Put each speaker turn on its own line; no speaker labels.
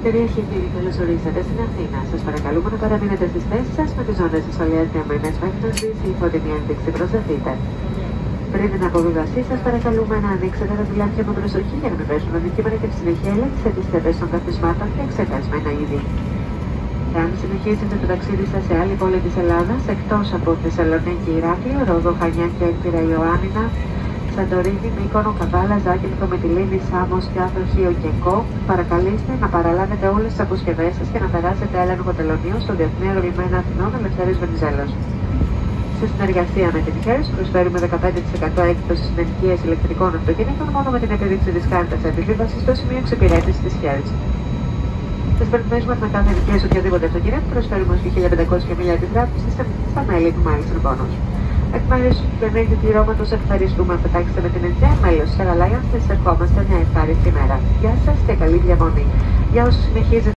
Κυρίες και κύριοι, καλώς ορίσατε στην Αθήνα. Σας παρακαλούμε να παραμείνετε στις θέσεις σας με τις ζώνες ασφαλείας διαμερινές μέγνωσης ή φωτεινή ένδειξη προσταθείτε. Πριν την αποβίβασή σας, παρακαλούμε να ανοίξετε τα τηλέφωνα με προσοχή για να μην πέσουν αντικείμενα και τη συνεχεία έλεξη της θέτες των καθισμάτων και εξετασμένα είδη. Εάν συνεχίσετε το ταξίδι σας σε άλλη πόλη της Ελλάδας, εκτός από Θεσσαλονίκη, Ηράκλειο, Ρόδο, Χανιά και Εύβοια, Ιωάννινα, Σαντορίνη, Μύκονο, Καβάλα, Ζάκυνθο, Μυτιλήνη, Σάμος, Κιάθο, Χίο και Κο, παρακαλείστε να παραλάβετε όλες τις αποσκευές σας και να περάσετε έλεγχο τελωνίου στο Διεθνή Αερολιμένα Αθηνών Ελευθέρης Βενιζέλος. Σε συνεργασία με την HERS προσφέρουμε 15% έκπτωση στην ενοικίαση ηλεκτρικών αυτοκινήτων μόνο με την επίδειξη της κάρτας επιβίβασης στο σημείο εξυπηρέτησης της HERS. Στις περιπτώσεις μας με κάθε ενοικίαση οποιοδήποτε αυτοκινήτου προσφέρουμε ως και 1.500 μίλια επιστράτευση στα μέλη του Milestone Bonus. Εκ μέρους του πληρωμένου πληρώματος ευχαριστούμε που πετάξετε με την Aegean, μέλος της Air Alliance, και σας ευχόμαστε μια ευχάριστη ημέρα. Γεια σας και καλή διαμονή. Για όσους συνεχίζετε